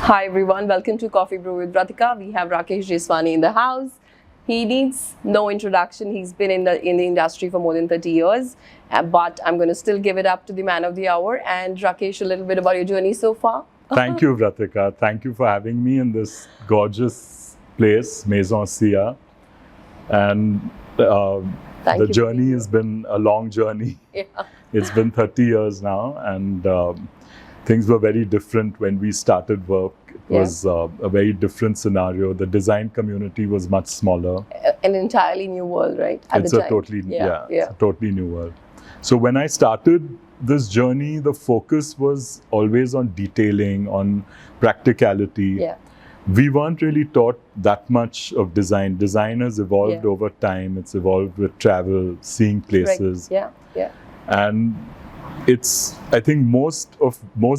Hi everyone, welcome to Coffee Brew with Vratika. We have Rakeshh Jeswaani in the house. He needs no introduction. He's been in the industry for more than 30 years. But I'm going to still give it up to the man of the hour. And Rakesh, a little bit about your journey so far. Thank you, Vratika. Thank you for having me in this gorgeous place, Maison Sia. And the journey has been a long journey. Yeah. It's been 30 years now, and things were very different when we started work. It was a very different scenario. The design community was much smaller. An entirely new world, right? It's a totally new world. So when I started this journey, the focus was always on detailing, on practicality. Yeah. We weren't really taught that much of design. Design has evolved over time. It's evolved with travel, seeing places. Right. Yeah. And I think most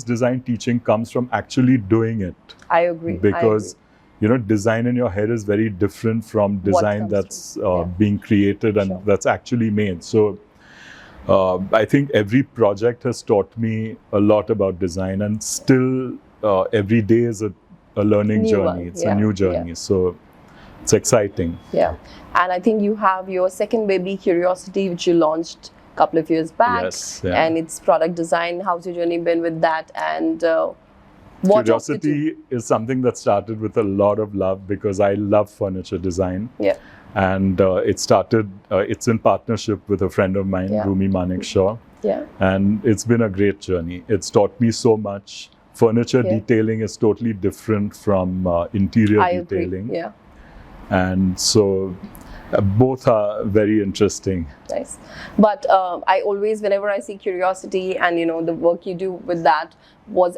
design teaching comes from actually doing it. I agree. Because design in your head is very different from design that's being created and that's actually made. So I think every project has taught me a lot about design, and still every day is a learning journey. It's a new journey. So it's exciting. Yeah. And I think you have your second baby, Curiosity, which you launched a couple of years back. Yes, and it's product design. How's your journey been with that? And Curiosity is something that started with a lot of love, because I love furniture design. Yeah. And it's in partnership with a friend of mine, Rumi Manekshaw. Yeah. And it's been a great journey. It's taught me so much. Furniture detailing is totally different from interior detailing. Agree. Yeah. And so both are very interesting. Nice. But I always, whenever I see Curiosity and the work you do with that,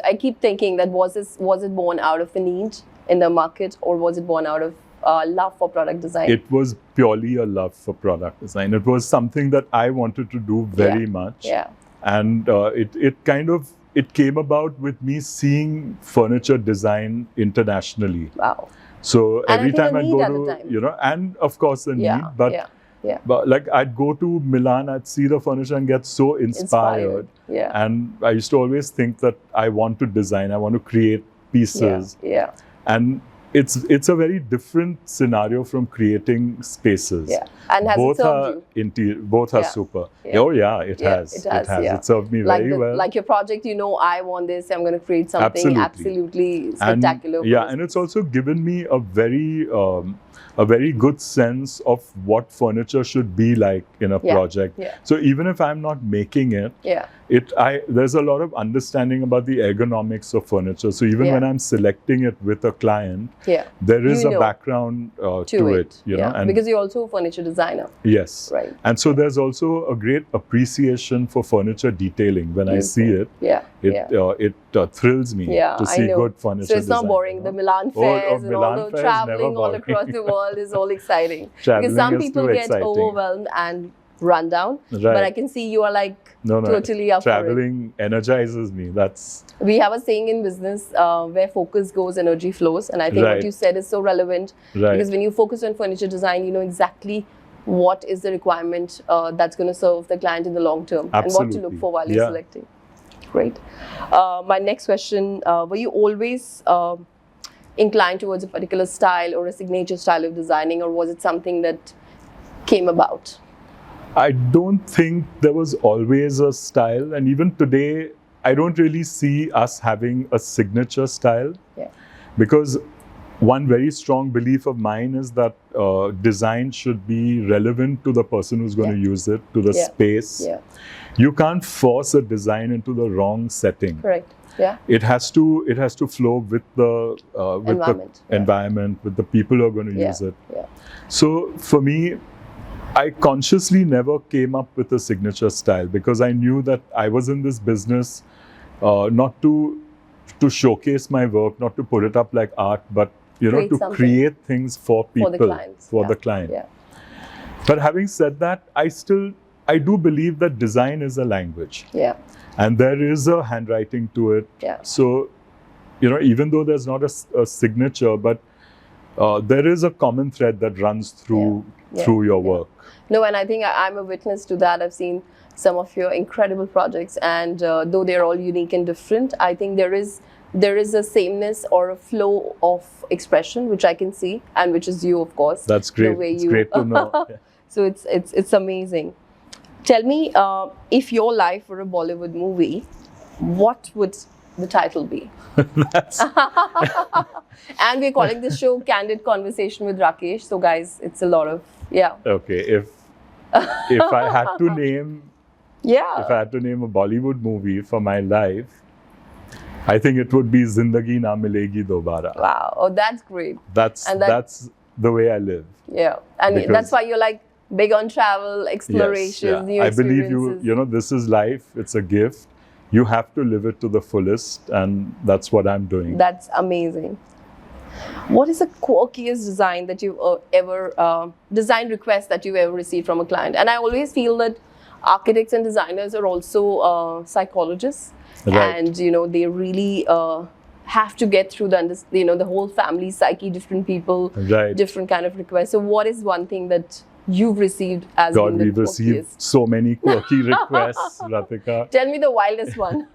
I keep thinking that was it born out of a need in the market, or was it born out of love for product design? It was purely a love for product design. It was something that I wanted to do very much. Yeah. And it came about with me seeing furniture design internationally. Wow. So every time I'd go to, and of course the need, but like I'd go to Milan, I'd see the furniture and get so inspired. Yeah. And I used to always think that I want to design, I want to create pieces. Yeah. And it's a very different scenario from creating spaces. Yeah. And has both it served you? Both are super. Yeah. Oh yeah, it has. It has. It served me very well. Like your project, I want this. I'm going to create something absolutely spectacular. And it's also given me a very good sense of what furniture should be like in a project. Yeah. So even if I'm not making it, there's a lot of understanding about the ergonomics of furniture. So even when I'm selecting it with a client, there is a background to it. And because you're also a furniture designer. Yes. Right. And so there's also a great appreciation for furniture detailing. When I see it, it thrills me to see good furniture. So it's not boring. The Milan fairs and all the traveling all across the world is all exciting. Because some people get overwhelmed and run down. Right. But I can see you are like totally up traveling for it. Energizes me. We have a saying in business, where focus goes, energy flows. And I think what you said is so relevant. Right. Because when you focus on furniture design, you know exactly what is the requirement that's going to serve the client in the long term. Absolutely. And what to look for while you're selecting. Great. My next question, were you always inclined towards a particular style or a signature style of designing, or was it something that came about? I don't think there was always a style, and even today I don't really see us having a signature style. Yeah. Because one very strong belief of mine is that design should be relevant to the person who's going to use it, to the space. Yeah. You can't force a design into the wrong setting. Correct. Yeah. It has to flow with the environment, with the people who are going to use it. Yeah. So for me, I consciously never came up with a signature style, because I knew that I was in this business not to showcase my work, not to put it up like art, but to create things for people, for the client. Yeah. But having said that, I do believe that design is a language. Yeah. And there is a handwriting to it. Yeah. So, even though there's not a signature, but there is a common thread that runs through your work. No, and I think I'm a witness to that. I've seen some of your incredible projects, and though they're all unique and different, I think there is there is a sameness or a flow of expression which I can see, and which is you, of course. That's great. The way It's great to know. So it's amazing. Tell me, if your life were a Bollywood movie, what would the title be? That's And we're calling this show Candid Conversation with Rakesh. So guys, it's a lot of, yeah. okay. If I had to name Yeah. if I had to name a Bollywood movie for my life, I think it would be Zindagi Na Milegi Dobara. Wow. Oh, that's great. That's the way I live. Yeah. And Because- that's why you're like big on travel, explorations, Yes, new yeah. I experiences. believe you know, this is life. It's a gift. You have to live it to the fullest, and that's what I'm doing. That's amazing. What is the quirkiest design that you've ever, design request that you've ever received from a client? And I always feel that architects and designers are also psychologists. Right. And, you know, they really have to get through the whole family psyche, different people, Right. different kind of requests. So what is one thing that you've received as God, being the we've received quirkiest? so many quirky requests, Vratika. Tell me the wildest one.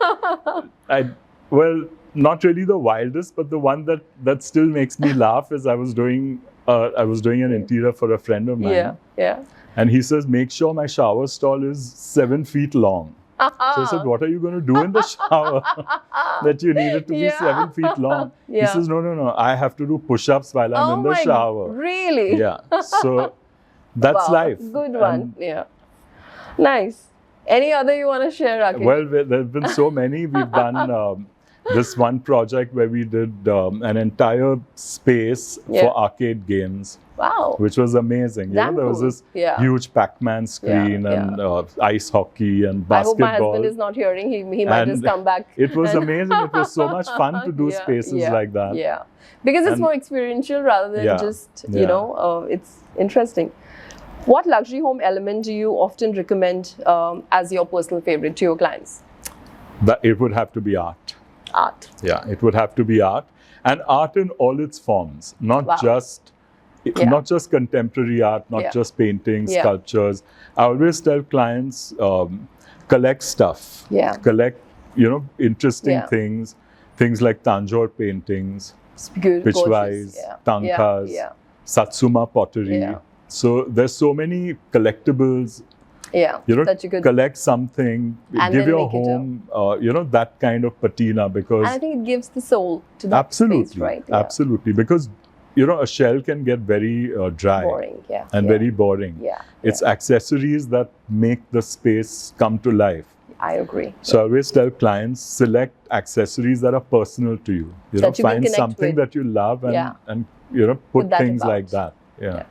Well, not really the wildest, but the one that still makes me laugh is I was doing an interior for a friend of mine, Yeah, yeah. and he says, make sure my shower stall is 7 feet long. So I said, what are you going to do in the shower that you need it to be Yeah. 7 feet long? Yeah. He says, no, I have to do push-ups while I'm in the shower. Really? Yeah, so that's Wow, life. Good one. Yeah. Nice. Any other you want to share, Rakesh? Well, there have been so many. We've done this one project where we did an entire space Yeah. for arcade games, Wow. which was amazing. Damn There was cool. this Yeah. huge Pac-Man screen Yeah, and ice hockey and I hope my basketball. husband is not hearing. He might And just come back. It was and- amazing. It was so much fun to do Yeah, spaces yeah, like that. Yeah. Because it's And- more experiential rather than Yeah, just, yeah. it's interesting. What luxury home element do you often recommend as your personal favorite to your clients? That it would have to be art. Art. Yeah, it would have to be art, and art in all its forms, not Wow. just Yeah. not just contemporary art, not Yeah. just paintings, Yeah. sculptures. I always tell clients, collect stuff. Yeah. Collect, interesting Yeah. things like Tanjore paintings, It's good. Pitchwise, gorgeous. Yeah. Tankas, Yeah. Satsuma pottery. Yeah. So there's so many collectibles. Yeah. That you could. collect something, And give then your make it a- home, that kind of patina, because And I think it gives the soul to that absolutely, space, right? Yeah. absolutely, because a shell can get very dry Boring. Yeah. and yeah. very boring. Yeah. It's accessories that make the space come to life. I agree. So I always tell clients, select accessories that are personal to you. That you can Find connect something with. that you love and, Yeah. and Put put that things about. like that. Yeah.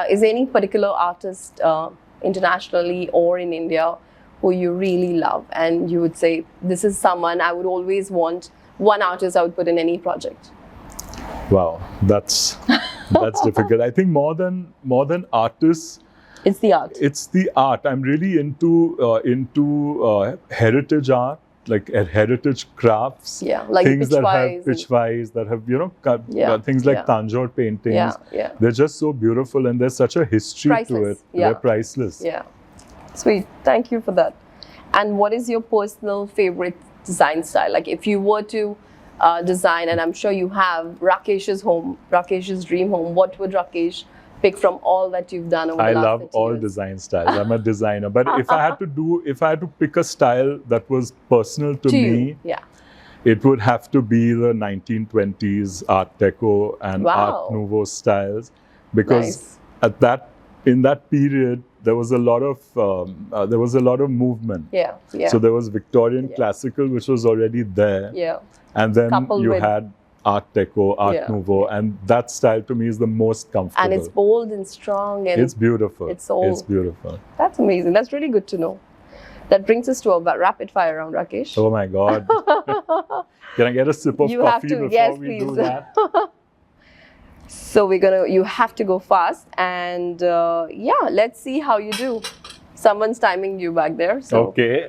Is there any particular artist internationally or in India who you really love and you would say, this is someone I would always want, one artist I would put in any project? Wow, that's difficult. I think more than artists, It's the art. it's the art. I'm really into heritage art, like heritage crafts. Yeah, like things that have Pitchwise and- pitchwise, that have Yeah, things like yeah. Tanjore paintings. Yeah, yeah. They're just so beautiful, and there's such a history to Priceless, it. yeah. They're priceless. Yeah. Sweet. Thank you for that. And what is your personal favorite design style? Like if you were to design, and I'm sure you have, Rakesh's home, Rakesh's dream home, what would Rakesh pick from all that you've done over the I last love 30 all years? design styles. I'm a designer, but if I had to pick a style that was personal to you. me, Yeah. it would have to be the 1920s Art Deco and Wow. Art Nouveau styles, because Nice. in that period there was a lot of movement. Yeah. Yeah. So there was Victorian Yeah. classical, which was already there, yeah. and then Coupled you with- had Art Deco, Art Yeah. Nouveau, and that style to me is the most comfortable. And it's bold and strong, and It's beautiful. it's all- It's beautiful. that's amazing. That's really good to know. That brings us to a rapid fire round, Rakesh. Oh my God! Can I get a sip of You have coffee to- before yes, we do please. that? So you have to go fast, and let's see how you do. Someone's timing you back there. So, Okay.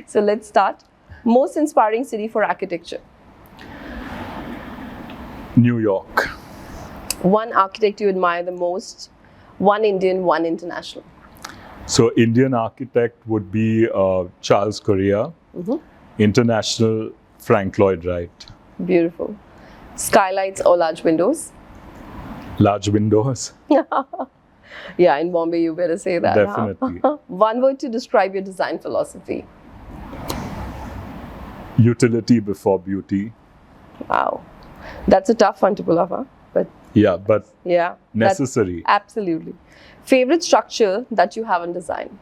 so let's start. Most inspiring city for architecture. New York. One architect you admire the most. One Indian, one international. So Indian architect would be Charles Correa. Mm-hmm. International Frank Lloyd Wright. Beautiful. Skylights or large windows? Large windows. Yeah, in Bombay, you better say that. Definitely. Huh? One word to describe your design philosophy. Utility before beauty. Wow. That's a tough one to pull off, huh? But Yeah, but yeah. necessary. Absolutely. Favorite structure that you have in design?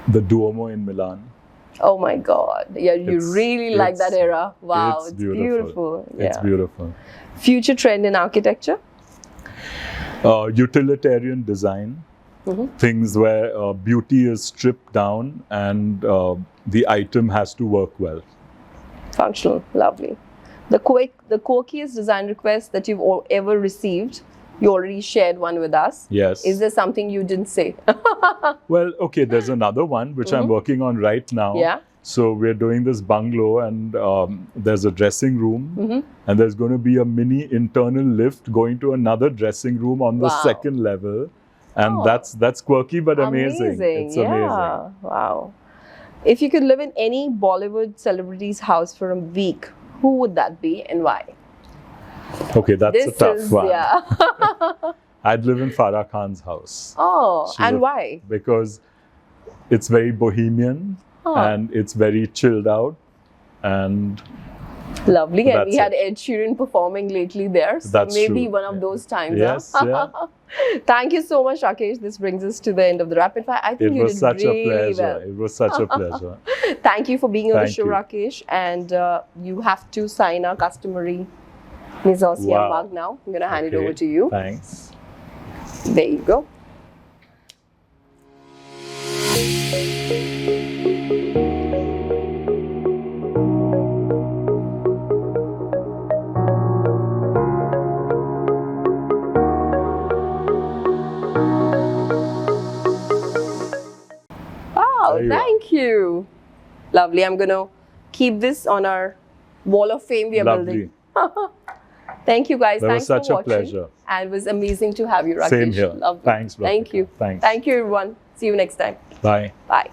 The Duomo in Milan. Oh my God. Yeah, you really like that era. Wow, it's beautiful. It's Yeah. beautiful. Future trend in architecture? Utilitarian design. Things where beauty is stripped down and the item has to work well. Functional. Lovely. The quirkiest design request that you've ever received? You already shared one with us. Yes. Is there something you didn't say? Well, okay, there's another one which I'm working on right now. Yeah. So we're doing this bungalow and there's a dressing room and there's going to be a mini internal lift going to another dressing room on the Wow. second level. And that's quirky but amazing. It's yeah. amazing. Wow. If you could live in any Bollywood celebrity's house for a week, who would that be and why? Okay, that's a tough one. Yeah. I'd live in Farah Khan's house. Oh, She and would- why? Because it's very bohemian and it's very chilled out and Lovely. And we That's had it. Ed Sheeran performing lately there. So That's maybe true. one of those times. Yes, huh? yeah. Thank you so much, Rakesh. This brings us to the end of the rapid fire. I think It you was did such really a pleasure. well. It was such a pleasure. Thank you for being on the Thank show, you. Rakesh. And you have to sign our customary Nizosia Wow. mug now. I'm going to hand it Okay, over to you. Thanks. There you go. Wow, There you are. thank you. Lovely. I'm going to keep this on our wall of fame we are Lovely. building. Thank you, guys. That was Thanks such for a watching. pleasure. And it was amazing to have you, Rakesh. Same here. Lovely. Thanks, Thank Vratika. you. Thanks. Thank you, everyone. See you next time. Bye. Bye.